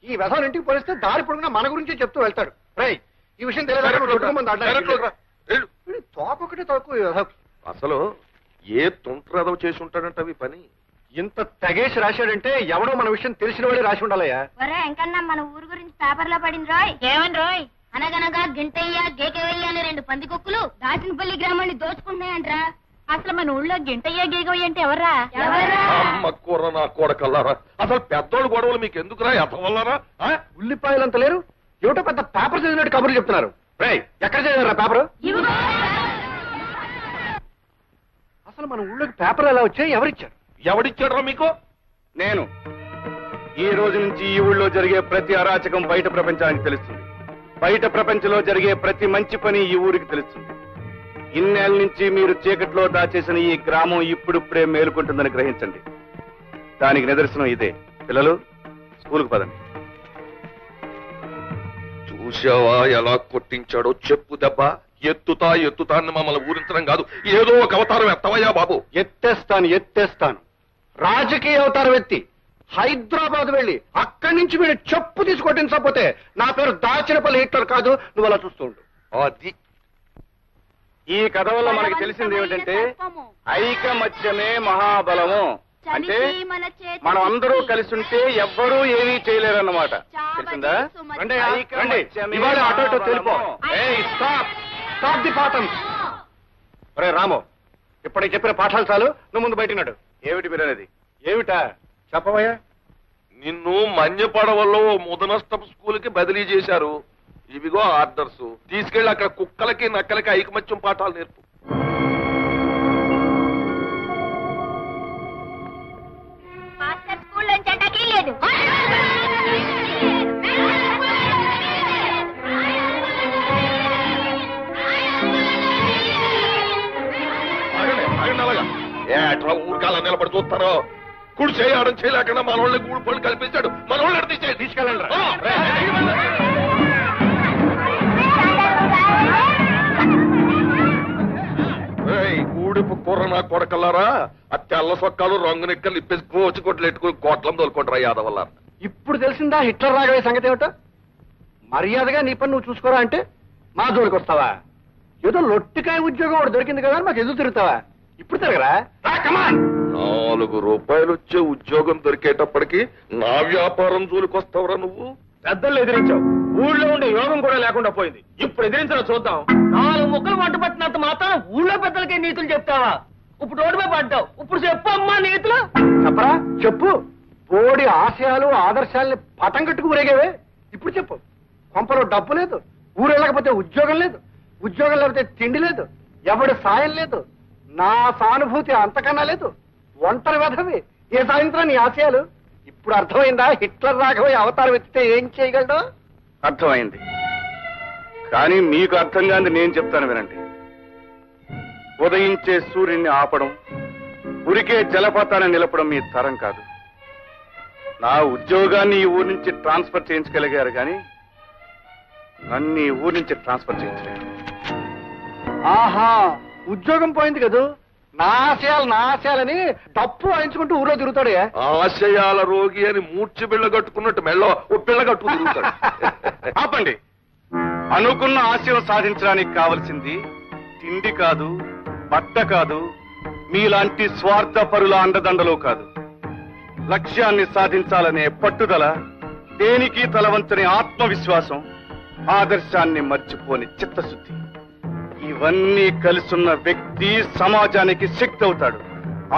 ఈ వెధవ ఇంటికి పోలిస్తే దారి పొడుగునా మన గురించే చెప్తూ వెళ్తాడు. రై, ఈ విషయం తెలియదు. తోకొకటి తక్కువ. అసలు ఏ తుంట్రదవ చేసి ఉంటాడంటే పని. ఇంత తెగేసి రాశాడంటే ఎవడో మన విషయం తెలిసిన వాడే రాసి ఉండాలయ్యా. ఎంకన్నా మన ఊరు గురించి పేపర్లో పడింది రోయ్. ఏమని రోయ్? అనగనగా గింటయ్య గేకవయ్య అనే 2 పందికొక్కులు దాచినపల్లి గ్రామాన్ని దోచుకుంటున్నాయంట్రా. అసలు మన ఊళ్ళో గింటయ్య గేకవయ్య అంటే ఎవర్రా? అమ్మ కూర నా కొడకల్లారా. అసలు పెద్దోళ్ళు గొడవలు మీకు ఎందుకురా? ఎత్తవల్లారా? ఉల్లిపాయలంత లేరు, ఏమిటో పెద్ద పేపర్ చదివినట్టు కబుర్లు చెప్తున్నారు. రై, ఎక్కడ చదివారా పేపర్? అసలు మన ఊళ్ళోకి పేపర్లు ఎలా వచ్చాయి? ఎవరిచ్చారు? ఎవడిచ్చాడ్రా మీకు? నేను. ఈ రోజు నుంచి ఈ ఊళ్ళో జరిగే ప్రతి అరాచకం బయట ప్రపంచానికి తెలుస్తుంది. బయట ప్రపంచంలో జరిగే ప్రతి మంచి పని ఈ ఊరికి తెలుస్తుంది. ఇన్నేళ్ల నుంచి మీరు చీకట్లో దాచేసిన ఈ గ్రామం ఇప్పుడిప్పుడే మేలుకుంటుందని గ్రహించండి. దానికి నిదర్శనం ఇదే. పిల్లలు, స్కూల్కి పదండి. చూసావా ఎలా కొట్టించాడో? చెప్పు దెబ్బ. ఎత్తుతా అని మమ్మల్ని ఊరించడం కాదు, ఏదో ఒక అవతారం ఎత్తవయ్యా బాబు. ఎత్తేస్తాను. రాజకీయ అవతారం ఎత్తి హైదరాబాద్ వెళ్ళి అక్కడి నుంచి వీడు చెప్పు తీసి కొట్టించకపోతే నా పేరు దాచినపల్లి హిట్లర్ కాదు. నువ్వు అలా చూస్తూ ఉండు. అది ఈ కథ వల్ల మనకి తెలిసింది ఏమిటంటే ఐకమత్యమే మహాబలము. అంటే మనం అందరూ కలిసి ఉంటే ఎవ్వరూ ఏమీ చేయలేరన్నమాట. తెలిసిందా? ఇవాళ అటో ఇటో తెలిపో. స్టాప్ ది పాఠం. ఒరే రాము, ఇప్పటికి చెప్పిన పాఠాలు చాలు. నువ్వు ముందు బయటినాడు. ఏమిటి మీరు అనేది? ఏమిటా చెప్పవయ్యా? నిన్ను మన్యపడవల్లో ముదనష్టపు స్కూల్ కి బదిలీ చేశారు. ఇవిగో ఆర్డర్స్. తీసుకెళ్లి అక్కడ కుక్కలకి నక్కలకి ఐకమత్యం పాఠాలు నేర్పు. అట్లా ఊరికాల నిలబడి చూస్తారో? కుడి చేయడం చేయలేకుండా మన వాళ్ళని గూడు పళ్ళు కల్పించాడు. మన వాళ్ళని తీసుకెళ్ళండి. గూడిపు కూర నా కొడకల్లారా, ఆ తెల్ల సొక్కాలు రంగు నిక్కలు ఇప్పేసి కోచి కొట్లు ఎట్టుకుని కోట్లం తోలుకుంటారా యాదవల్ల. ఇప్పుడు తెలిసిందా హిట్లర్ రాగవే సంగతి ఏమిటో? మర్యాదగా నీ పని నువ్వు చూసుకోరా అంటే మా జోలికి వస్తావా? ఏదో లొట్టికాయ ఉద్యోగం ఒకటి దొరికింది కదా అని మాకు ఎదురు తిరుగుతావా? ఇప్పుడు తిరగరా? 4 రూపాయలు వచ్చే ఉద్యోగం దొరికేటప్పటికి నా వ్యాపారం జోలికొస్తావురా నువ్వు? పెద్దలు ఎదిరించావు, ఊళ్ళో ఉండే యోగం కూడా లేకుండా పోయింది. ఇప్పుడు ఎదిరించడం చూద్దాం. 4 ముక్కలు వంట పట్టినంత మాత్రం ఊళ్ళో పెద్దలకే నీతులు చెప్తావా? ఇప్పుడు రోడ్డుపై పడ్డావు, ఇప్పుడు చెప్పు అమ్మా నీతులు. చెప్పరా? చెప్పు. బోడి ఆశయాలు ఆదర్శాలని పటం కట్టుకు ఊరేగేవే. ఇప్పుడు చెప్పు. కొంపలో డబ్బు లేదు, ఊరు వెళ్ళకపోతే ఉద్యోగం లేదు, ఉద్యోగం లేకపోతే తిండి లేదు, ఎవడి సాయం లేదు, నా సానుభూతి అంతకన్నా లేదు, ఒంటరి వెధవి. ఏ సాయంత్రం నీ ఆశయాలు? ఇప్పుడు అర్థమైందా హిట్లర్ రాఘవయ్య అవతారం ఎత్తితే ఏం చేయగలడు? అర్థమైంది. కానీ మీకు అర్థం కాని నేను చెప్తాను వినండి. ఉదయించే సూర్యుడిని ఆపడం, ఉరికే జలపాతాన్ని నిలపడం మీ తరం కాదు. నా ఉద్యోగాన్ని ఈ ఊరి నుంచి ట్రాన్స్ఫర్ చేయించగలిగారు కానీ నన్ను ఈ ఊరి నుంచి ట్రాన్స్ఫర్ చేయించలేరు. ఆహా, ఉద్యోగం పోయింది కదూ. నా ఆశయాలని డప్పు వాయించుకుంటూ ఊరో తిరుగుతాడే. ఆశయాల రోగి అని మూర్చి బిళ్ళ కట్టుకున్నట్టు మెళ్ళో ఓ పిల్ల కట్టుకు తిరుగుతాడు. ఆపండి. అనుకున్న ఆశయం సాధించడానికి కావలసింది తిండి కాదు, బట్ట కాదు, మీలాంటి స్వార్థపరుల అండదండలో కాదు. లక్ష్యాన్ని సాధించాలనే పట్టుదల, దేనికి తలవంచని ఆత్మవిశ్వాసం, ఆదర్శాన్ని మర్చిపోని చిత్తశుద్ధి, ఇవన్నీ కలిసున్న వ్యక్తి సమాజానికి శక్తి అవుతాడు.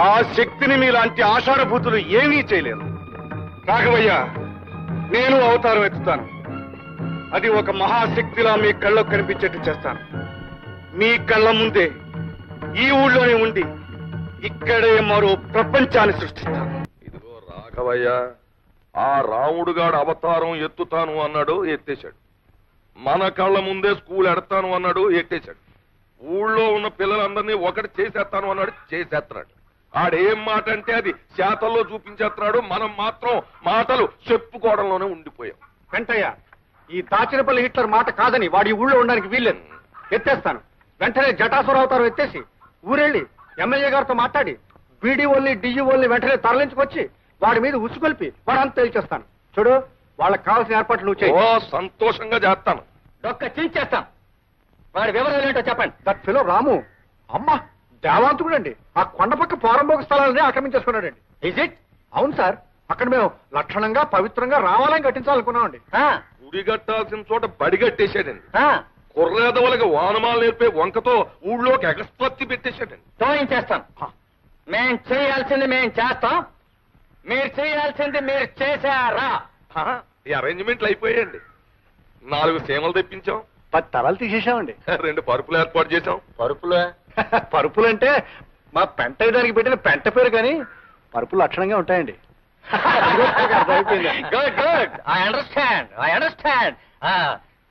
ఆ శక్తిని మీలాంటి ఆషాఢభూతులు ఏమీ చేయలేరు. రాఘవయ్య, నేను అవతారం ఎత్తుతాను. అది ఒక మహాశక్తిలా మీ కళ్ళకు కనిపించేట్టు చేస్తాను. మీ కళ్ళ ముందే ఈ ఊళ్ళోనే ఉండి ఇక్కడే మరో ప్రపంచాన్ని సృష్టిస్తాను. ఇదిగో రాఘవయ్య, ఆ రాముడుగాడు అవతారం ఎత్తుతాను అన్నాడు, ఎత్తేశాడు. మన కళ్ళ ముందే స్కూల్ ఎడతాను అన్నాడు, ఎట్టేశాడు. ఊళ్ళో ఉన్న పిల్లలందరినీ ఒకటి చేసేస్తాను అన్నాడు, చేసేస్తున్నాడు. ఆడేం మాట అంటే అది శాతల్లో చూపించేస్తున్నాడు. మనం మాత్రం మాటలు చెప్పుకోవడంలోనే ఉండిపోయాం. వెంటయ్య, ఈ దాచినపల్లి హిట్లర్ మాట కాదని వాడి ఊళ్ళో ఉండడానికి వీల్లేదు. ఎత్తేస్తాను. వెంటనే జటాసుర అవతారం ఎత్తేసి ఊరెళ్ళి ఎమ్మెల్యే గారితో మాట్లాడి బీడీఓల్ని డిఈఓల్ని వెంటనే తరలించుకొచ్చి వాడి మీద ఉసుకొల్పి వాడంతా తేల్చేస్తాను. చూడు, వాళ్ళకి కావాల్సిన ఏర్పాట్లు నువ్వు చేయి. ఓ, సంతోషంగా చేస్తాను. డొక్క చించేస్తాం. వాడి వివరాలు ఏంటో చెప్పండి. దట్ ఫెలో రాము, అమ్మా దేవాంతుడండి. ఆ కొండ పక్క పోరంబోక స్థలాలని ఆక్రమించేసుకున్నాడండి. Is it? అవును సార్. అక్కడ మేము లక్షణంగా పవిత్రంగా రావాలని కట్టించాలనుకున్నామండి. గుడి కట్టాల్సిన చోట బడి కట్టేశాడండి. కుర్రేదవులకి వానమాలు నేర్పే వంకతో ఊళ్ళోకి ఎగస్పత్తి పెట్టేశాడండి. తోయించేస్తాం. మేం చేయాల్సింది మేం చేస్తాం, మీరు చేయాల్సింది మీరు చేశారా? ఈ అరేంజ్మెంట్లు అయిపోయాయండి. 4 సీమలు తెప్పించాం, 10 తరాలు తీసేసామండి. 2 పరుపులు ఏర్పాటు చేశాం. పరుపులు? పరుపులంటే మా పెంట దానికి పెట్టిన పెంట పేరు కానీ పరుపులు లక్షణంగా ఉంటాయండి. Good good, I understand.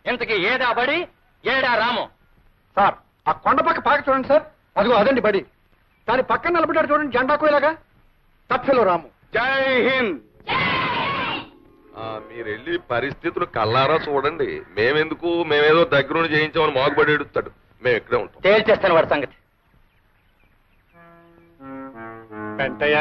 ఇంతకీ ఏడా బడి, ఏడా రాము? సార్ ఆ కొండ పక్క పాక చూడండి సార్, అదిగో అదండి బడి. దాని పక్కన నిలబడ్డాడు చూడండి జెండాకు ఇలాగా, తప్పిలో రాము. జై హింద్. మీరు వెళ్ళి పరిస్థితులు కల్లారా చూడండి. మేమేదో దగ్గరుండి చేయించామని మాగుబడి ఎడుతాడు. మేము ఇక్కడే ఉంటాం. తేల్చేస్తాను వాడి సంగతి. పెంటయ్య,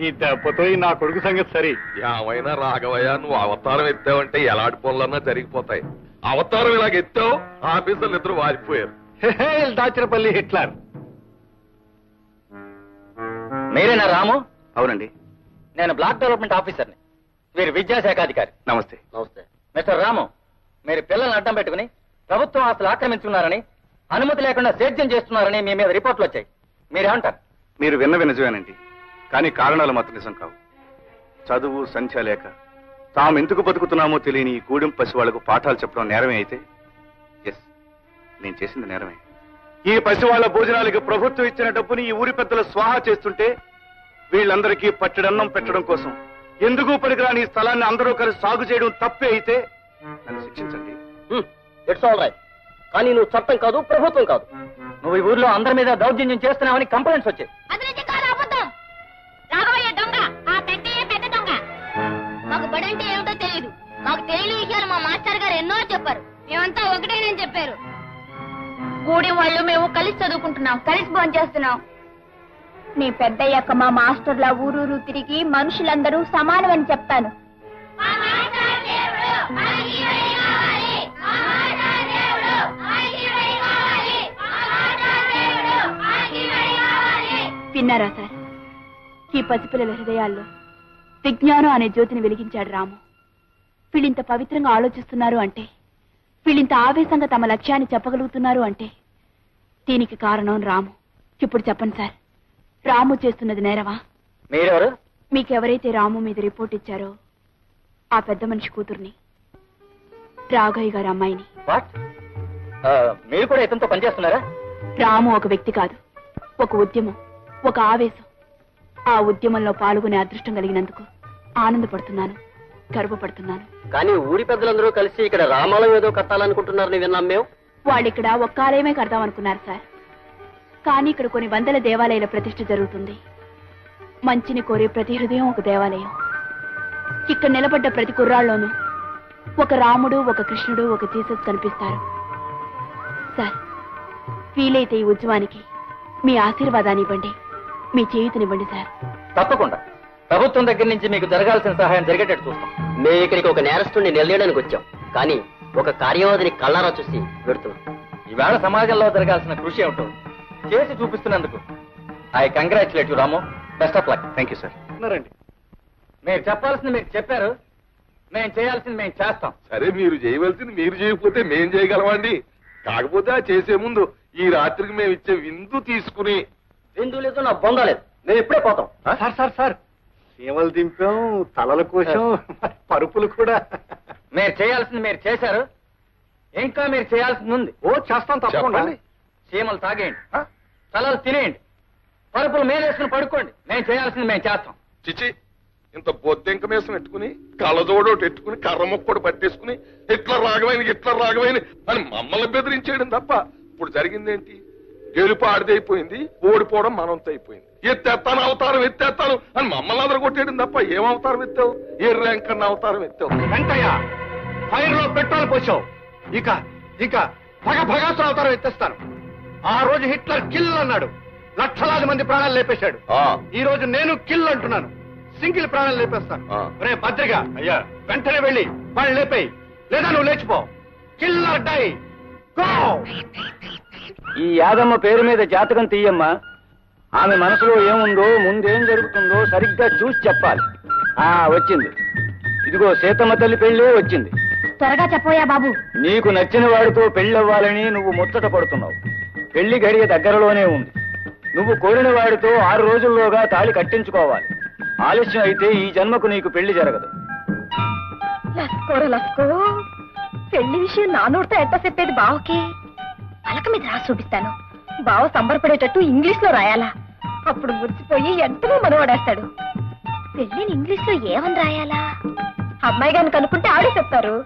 ఈ దెబ్బతో నా కొడుకు సంగతి సరి. ఏమైనా రాఘవయ్య, నువ్వు అవతారం ఎత్తావంటే ఎలాంటి పనులన్నా జరిగిపోతాయి. అవతారం ఇలాగ ఎత్తావు, ఆఫీసర్లు ఇద్దరు వారిపోయారు. దాచినపల్లి హిట్లర్. మీరేనా రాము? అవునండి. నేను బ్లాక్ డెవలప్మెంట్ ఆఫీసర్ని, వీరు విద్యాశాఖాధికారి. నమస్తే. నమస్తే. మిస్టర్ రాము, మీరు పిల్లల్ని అడ్డం పెట్టుకుని ప్రభుత్వం ఆస్తులు ఆక్రమించుకున్నారని, అనుమతి లేకుండా సేద్యం చేస్తున్నారని మీ మీద రిపోర్ట్లు వచ్చాయి. మీరేమంటారు? మీరు విన్నవి నిజమేనండి, కానీ కారణాలు మాత్రం నిజం కావు. చదువు సంఖ్య లేక తాము ఎందుకు బతుకుతున్నామో తెలియని ఈ గూడెం పసి వాళ్లకు పాఠాలు చెప్పడం నేరమే అయితే, ఎస్, నేను చేసింది నేరమే. ఈ పసివాళ్ల భోజనాలకు ప్రభుత్వం ఇచ్చిన డబ్బుని ఈ ఊరి పెద్దలు స్వాహా చేస్తుంటే, వీళ్ళందరికీ పట్టెడన్నం పెట్టడం కోసం ఎందుకు పనికిరాని ఈ స్థలాన్ని అందరూ కలిసి సాగు చేయడం తప్పే అయితే నన్ను శిక్షించండి. It's all right. కానీ నువ్వు చట్టం కాదు, ప్రభుత్వం కాదు. నువ్వు ఈ ఊర్లో అందరి మీద దౌర్జన్యం చేస్తున్నావని కంప్లైంట్స్ వచ్చాయి. రాఘవయ్య దొంగ, ఆ పెద్ద దొంగ. మాకు బడంటే ఏమిటో తెలియదు. మాకు తెలియని విషయాలు మా మాస్టర్ గారు ఎన్నో చెప్పారు. మేమంతా ఒకటేనని చెప్పారు. కూడి వాళ్ళు మేము కలిసి చదువుకుంటున్నాం, కలిసి భోంచేస్తున్నాం. నీ పెద్దయ్యాక మా మాస్టర్లా ఊరూరు తిరిగి మనుషులందరూ సమానమని చెప్తాను. విన్నారా సార్? ఈ పసిపిల్లల హృదయాల్లో విజ్ఞానం అనే జ్యోతిని వెలిగించాడు రాము. వీళ్ళింత పవిత్రంగా ఆలోచిస్తున్నారు అంటే, వీళ్ళింత ఆవేశంగా తమ లక్ష్యాన్ని చెప్పగలుగుతున్నారు అంటే దీనికి కారణం రాము. ఇప్పుడు చెప్పండి సార్, రాము చేస్తున్నది నేరవా? మీరెవరు? మీకెవరైతే రాము మీద రిపోర్ట్ ఇచ్చారో ఆ పెద్ద మనిషి కూతుర్ని, రాఘయ్య గారి అమ్మాయిని. మీరు కూడా ఇతనితో పనిచేస్తున్నారా? రాము ఒక వ్యక్తి కాదు, ఒక ఉద్యమం, ఒక ఆవేశం. ఆ ఉద్యమంలో పాల్గొనే అదృష్టం కలిగినందుకు ఆనందపడుతున్నాను, గర్వపడుతున్నాను. కానీ ఊరి పెద్దలందరూ కలిసి ఇక్కడ రామాలయం ఏదో కట్టాలనుకుంటున్నారని విన్నాం మేము. వాళ్ళిక్కడ ఒక్క ఆలయమే కడదామనుకున్నారు సార్. కానీ ఇక్కడ కొన్ని వందల దేవాలయాల ప్రతిష్ఠ జరుగుతుంది. మంచిని కోరే ప్రతి హృదయం ఒక దేవాలయం. ఇక్కడ నిలబడ్డ ప్రతి కుర్రాళ్ళలోనూ ఒక రాముడు, ఒక కృష్ణుడు, ఒక జీసస్ కనిపిస్తారు. సార్, వీలైతే ఈ ఉద్యమానికి మీ ఆశీర్వాదాన్ని ఇవ్వండి, మీ చేయూతనివ్వండి సార్. తప్పకుండా ప్రభుత్వం దగ్గర నుంచి మీకు జరగాల్సిన సహాయం జరిగేటట్టు చూస్తాం. మేము ఇక్కడికి ఒక నేరస్తుడిని నిలయడానికి వచ్చాం, కానీ ఒక కార్యవాదిని కళ్ళారా చూసి పెడుతున్నాం. ఈవేళ సమాజంలో జరగాల్సిన కృషి ఏమిటో చేసి చూపిస్తున్నందుకు I congratulate you Ramu. Best of luck. Thank you sir. రండి. మీరు చెప్పాల్సింది మీరు చెప్పారు, మేము చేయాల్సింది మేము చేస్తాం. సరే, మీరు చేయవలసింది మీరు చేయకపోతే మేం చేయగలమండి. కాకపోతే ఆ చేసే ముందు ఈ రాత్రికి మేము ఇచ్చే విందు తీసుకుని. విందు లేదు, నా బొంద లేదు, మేము ఇప్పుడే పోతాం. సార్ సార్ సార్, సీమలు దింపాం, తలల కోసం పరుపులు కూడా. మీరు చేయాల్సింది మీరు చేశారు, ఇంకా మీరు చేయాల్సింది ఉంది. ఓ చేస్తాం తప్పకుండా. చెప్పండి. చీమలు తాగేయండి, తలలు తినేయండి, పరుపులు మేలేసుకుని పడుకోండి. మేము చేయాల్సింది మేము చేస్తాం. చిచి, ఇంత బొద్దెంక మీసం పెట్టుకుని కళ్ళజోడోటి పెట్టుకుని కర్ర మొక్కడు పట్టేసుకుని ఇట్లా రాగమైన అని మమ్మల్ని బెదిరించేయడం తప్ప ఇప్పుడు జరిగిందేంటి? గెలుపు ఆడిదైపోయింది, ఓడిపోవడం మనంతో అయిపోయింది. ఎత్తేస్తాను అవతారం ఎత్తేస్తాను అని మమ్మల్ని అందరూ కొట్టేయడం తప్ప ఏం అవతారం ఎత్తావు? ఏ ర్యాంక్ అన్న అవతారం ఎత్తావు? వెంకయ్య, ఫైర్ లో పెట్రోల్ పోసావు. ఇక భగభగాసులు అవతారం ఎత్తేస్తాను. ఆ రోజు హిట్లర్ కిల్ అన్నాడు, లక్షలాది మంది ప్రాణాలు లేపేశాడు. ఈ రోజు నేను కిల్ అంటున్నాను, సింగిల్ ప్రాణాలు లేపేస్తాను. రే భద్రిగా, అయ్యా, వెంటనే వెళ్ళి వాళ్ళు లేపేయి, లేదా నువ్వు లేచిపో. Killer die, go. ఈ యాదమ్మ పేరు మీద జాతకం తీయమ్మా. ఆమె మనసులో ఏముందో, ముందేం జరుగుతుందో సరిగ్గా చూసి చెప్పాలి. వచ్చింది, ఇదిగో సీతమ్మ తల్లి పెళ్ళే వచ్చింది. త్వరగా చెప్పోయా బాబు. నీకు నచ్చిన వాడితో పెళ్ళవ్వాలని నువ్వు ముచ్చట పడుతున్నావు. పెళ్లి గడియ దగ్గరలోనే ఉంది. నువ్వు కోరిన వాడితో 6 రోజుల్లోగా తాళి కట్టించుకోవాలి. ఆలస్యం అయితే ఈ జన్మకు నీకు పెళ్లి జరగదు. లస్కో, పెళ్లి విషయం నా నోటితో ఎట్ట చెప్పేది బావకి? పలక మీద రాసి చూపిస్తాను. బావ సంబరపడేటట్టు ఇంగ్లీష్ లో రాయాలా? అప్పుడు మురిసిపోయి ఎంతగా మనవాడేస్తాడు. పెళ్ళిని ఇంగ్లీష్ లో ఏమని రాయాలా? అమ్మాయి గారిని కనుక్కుంటే ఆడే చెప్తారు.